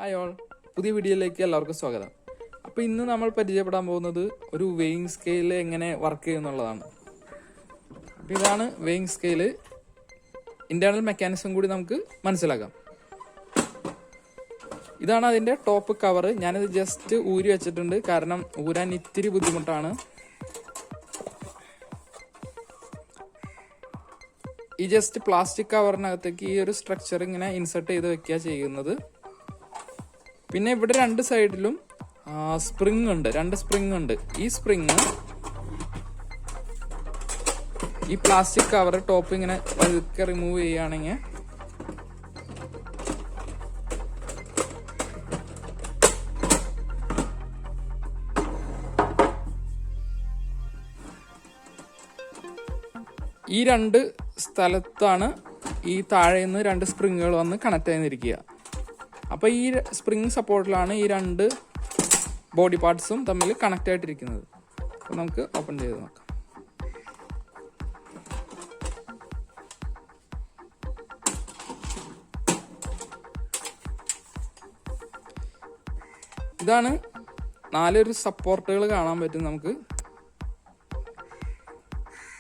Hi all, പുതിയ വീഡിയോയിലേക്ക് എല്ലാവർക്കും സ്വാഗതം. അപ്പോൾ ഇന്ന് നമ്മൾ പരിചയപ്പെടാൻ പോകുന്നത് ഒരു വെയിങ് സ്കെയിൽ എങ്ങനെ വർക്ക് ചെയ്യുന്നുള്ളതാണ്. അപ്പോൾ ഇതാണ് വെയിങ് സ്കെയിൽ. ഇന്റേണൽ മെക്കാനിസം കൂടി നമുക്ക് മനസ്സിലാക്കാം. ഇതാണ് അതിൻ്റെ ടോപ്പ് കവർ. ഞാനിത് ജസ്റ്റ് ഊരി വെച്ചിട്ടുണ്ട്, കാരണം ഊരാൻ ഇത്തിരി ബുദ്ധിമുട്ടാണ്. ഈ ജസ്റ്റ് പ്ലാസ്റ്റിക് കവറിനകത്തേക്ക് ഈ ഒരു സ്ട്രക്ചർ ഇങ്ങനെ ഇൻസെർട്ട് ചെയ്ത് വെക്കുക ചെയ്യുന്നത്. പിന്നെ ഇവിടെ രണ്ട് സൈഡിലും സ്പ്രിങ് ഉണ്ട്, രണ്ട് സ്പ്രിങ് ഉണ്ട്. ഈ സ്പ്രിങ് ഈ പ്ലാസ്റ്റിക് കവർ ടോപ്പ് ഇങ്ങനെ പതുക്കെ റിമൂവ് ചെയ്യുകയാണെങ്കിൽ ഈ രണ്ട് സ്ഥലത്താണ് ഈ താഴെ നിന്ന് രണ്ട് സ്പ്രിങ്ങുകൾ വന്ന് കണക്ട് ചെയ്തിരിക്കുക. അപ്പോൾ ഈ സ്പ്രിങ് സപ്പോർട്ടിലാണ് ഈ രണ്ട് ബോഡി പാർട്സും തമ്മിൽ കണക്ട് ആയിട്ടിരിക്കുന്നത്. അപ്പോൾ നമുക്ക് ഓപ്പൺ ചെയ്ത് നോക്കാം. ഇതാണ് നാലൊരു സപ്പോർട്ടുകൾ കാണാൻ പറ്റും നമുക്ക്.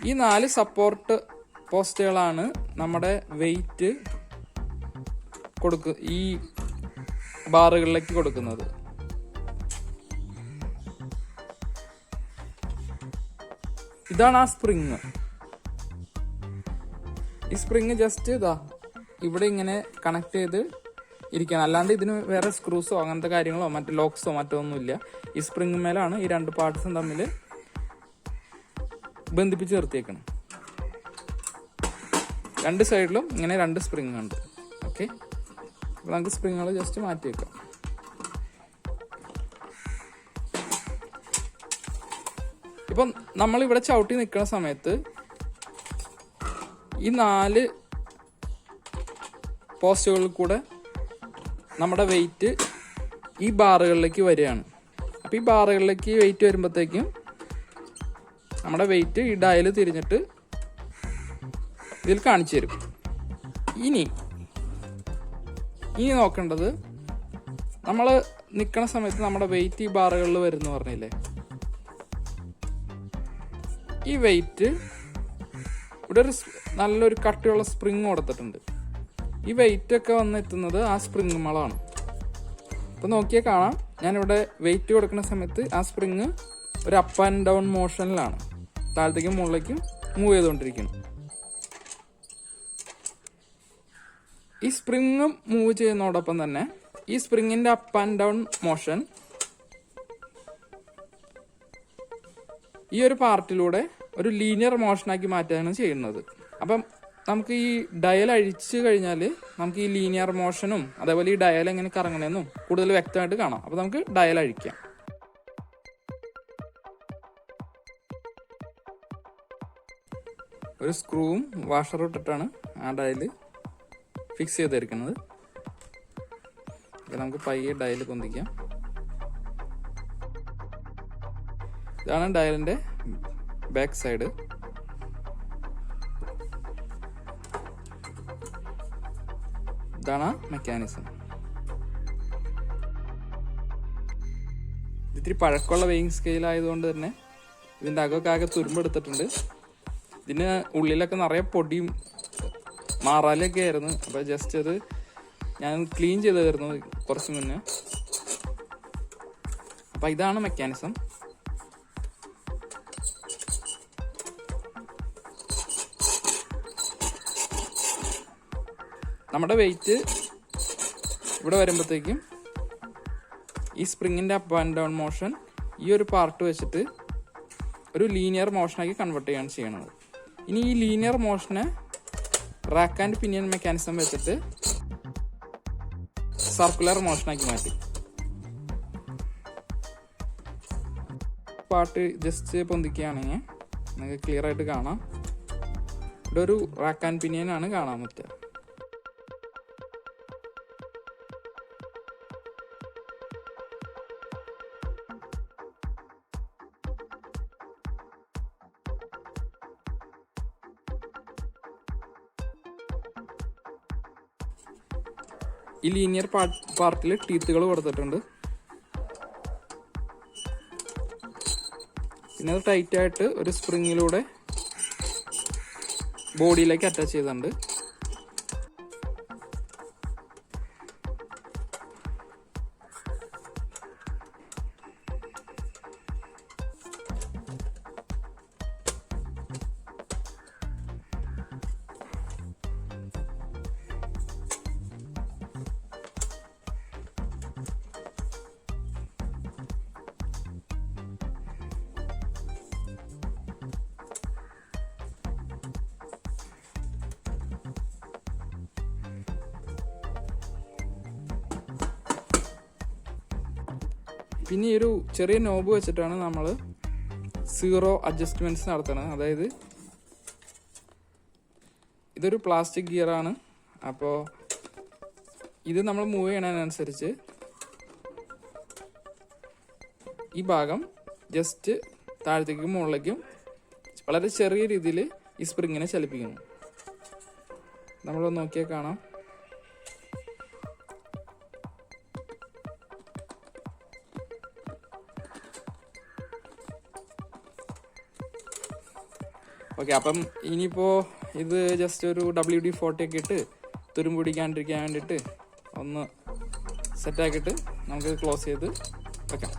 ഈ 4 സപ്പോർട്ട് പോസ്റ്റുകളാണ് നമ്മുടെ വെയിറ്റ് ഈ ബാറുകളിലേക്ക് കൊടുക്കുന്നത്. ഇതാണ് ആ സ്പ്രിങ്. ഈ സ്പ്രിങ് ജസ്റ്റ് ഇവിടെ ഇങ്ങനെ കണക്ട് ചെയ്ത് ഇരിക്കണം. അല്ലാണ്ട് ഇതിന് വേറെ സ്ക്രൂസോ അങ്ങനത്തെ കാര്യങ്ങളോ മറ്റു ലോക്സോ മറ്റോ ഒന്നുമില്ല. ഈ സ്പ്രിങ് മേലാണ് ഈ രണ്ട് പാർട്സും തമ്മിൽ ബന്ധിപ്പിച്ച് നിർത്തിയേക്കണം. രണ്ട് സൈഡിലും ഇങ്ങനെ രണ്ട് സ്പ്രിങ് ഉണ്ട്. ഓക്കെ, അപ്പോൾ നമുക്ക് സ്പ്രിങ്ങുകൾ ജസ്റ്റ് മാറ്റി വെക്കാം. ഇപ്പം നമ്മളിവിടെ ചവിട്ടി നിൽക്കുന്ന സമയത്ത് ഈ 4 പോസ്റ്റുകളിൽ കൂടെ നമ്മുടെ വെയിറ്റ് ഈ ബാറുകളിലേക്ക് വരികയാണ്. അപ്പോൾ ഈ ബാറുകളിലേക്ക് വെയിറ്റ് വരുമ്പോഴത്തേക്കും നമ്മുടെ വെയിറ്റ് ഈ ഡയൽ തിരിഞ്ഞിട്ട് ഇതിൽ കാണിച്ചു തരും. ഇനി നോക്കേണ്ടത്, നമ്മൾ നിൽക്കുന്ന സമയത്ത് നമ്മുടെ വെയിറ്റ് ഈ ബാറുകളിൽ വരുന്നു പറഞ്ഞില്ലേ, ഈ വെയിറ്റ് ഇവിടെ ഒരു നല്ലൊരു കട്ടിയുള്ള സ്പ്രിങ് കൊടുത്തിട്ടുണ്ട്. ഈ വെയിറ്റ് ഒക്കെ വന്നെത്തുന്നത് ആ സ്പ്രിങ് മേളാണ്. അപ്പോൾ നോക്കിയാൽ കാണാം, ഞാനിവിടെ വെയിറ്റ് കൊടുക്കുന്ന സമയത്ത് ആ സ്പ്രിങ് ഒരു അപ്പ് ആൻഡ് ഡൗൺ മോഷനിലാണ്, താഴത്തേക്കും മുകളിലേക്കും മൂവ് ചെയ്തുകൊണ്ടിരിക്കുന്നു. ഈ സ്പ്രിങ് മൂവ് ചെയ്യുന്നതോടൊപ്പം തന്നെ ഈ സ്പ്രിങ്ങിന്റെ അപ്പ് ആൻഡ് ഡൗൺ മോഷൻ ഈ ഒരു പാർട്ടിലൂടെ ഒരു ലീനിയർ മോഷനാക്കി മാറ്റുകയാണ് ചെയ്യുന്നത്. അപ്പം നമുക്ക് ഈ ഡയൽ അഴിച്ചു കഴിഞ്ഞാൽ നമുക്ക് ഈ ലീനിയർ മോഷനും അതേപോലെ ഈ ഡയൽ എങ്ങനെ കറങ്ങണമെന്നും കൂടുതൽ വ്യക്തമായിട്ട് കാണാം. അപ്പോൾ നമുക്ക് ഡയൽ അഴിക്കാം. ഒരു സ്ക്രൂവും വാഷറും ഇട്ടിട്ടാണ് ആ ഡയൽ ഫിക്സ് ചെയ്തിരിക്കുന്നത്. നമുക്ക് പയ്യെ ഡയൽ പൊന്തിക്കാം. ഇതാണ് ഡയലിന്റെ ബാക്ക് സൈഡ്. ഇതാണ് മെക്കാനിസം. ഇത്തിരി പഴക്കമുള്ള വെയിങ് സ്കെയിൽ ആയതുകൊണ്ട് തന്നെ ഇതിൻ്റെ അകമൊക്കെ ആകെ തുരുമ്പെടുത്തിട്ടുണ്ട്. ഇതിന് ഉള്ളിലൊക്കെ നിറയെ പൊടിയും മാറാലൊക്കെ ആയിരുന്നു. അപ്പോൾ ജസ്റ്റ് അത് ഞാൻ ക്ലീൻ ചെയ്തായിരുന്നു കുറച്ച് മുന്നേ. അപ്പം ഇതാണ് മെക്കാനിസം. നമ്മുടെ വെയിറ്റ് ഇവിടെ വരുമ്പോഴത്തേക്കും ഈ സ്പ്രിങ്ങിൻ്റെ അപ്പ് ആൻഡ് ഡൗൺ മോഷൻ ഈ ഒരു പാർട്ട് വെച്ചിട്ട് ഒരു ലീനിയർ മോഷനാക്കി കൺവേർട്ട് ചെയ്യുകയാണ് ചെയ്യണത്. ഇനി ഈ ലീനിയർ മോഷനെ റാക്ക് ആൻഡ് പിനിയൻ മെക്കാനിസം വെച്ചിട്ട് സർക്കുലർ മോഷനാക്കി മാറ്റി. പാർട്ട് ജസ്റ്റ് പൊന്തിക്കുകയാണെങ്കിൽ നിങ്ങൾക്ക് ക്ലിയർ ആയിട്ട് കാണാം. ഇവിടെ ഒരു റാക്ക് ആൻഡ് പിനിയൻ ആണ് കാണാൻ പറ്റുക. ഈ ലീനിയർ പാർട്ടിൽ ടീത്തുകൾ കൊടുത്തിട്ടുണ്ട്. പിന്നെ അത് ടൈറ്റായിട്ട് ഒരു സ്പ്രിങ്ങിലൂടെ ബോഡിയിലേക്ക് അറ്റാച്ച് ചെയ്തിട്ടുണ്ട്. പിന്നെ ഈ ഒരു ചെറിയ നോബ് വെച്ചിട്ടാണ് നമ്മൾ 0 അഡ്ജസ്റ്റ്മെൻറ്റ്സ് നടത്തുന്നത്. അതായത് ഇതൊരു പ്ലാസ്റ്റിക് ഗിയറാണ്. അപ്പോൾ ഇത് നമ്മൾ മൂവ് ചെയ്യണതിനനുസരിച്ച് ഈ ഭാഗം ജസ്റ്റ് താഴത്തേക്കും മുകളിലേക്കും വളരെ ചെറിയ രീതിയിൽ ഈ സ്പ്രിങ്ങിനെ ചലിപ്പിക്കുന്നു. നമ്മളൊന്ന് നോക്കിയാൽ കാണാം. ഓക്കെ, അപ്പം ഇനിയിപ്പോൾ ഇത് ജസ്റ്റ് ഒരു WD-40 ഒക്കെ ഇട്ട് തുരുമ്പ് പിടിക്കാണ്ടിരിക്കാൻ വേണ്ടിയിട്ട് ഒന്ന് സെറ്റാക്കിയിട്ട് നമുക്ക് ക്ലോസ് ചെയ്ത് വെക്കാം.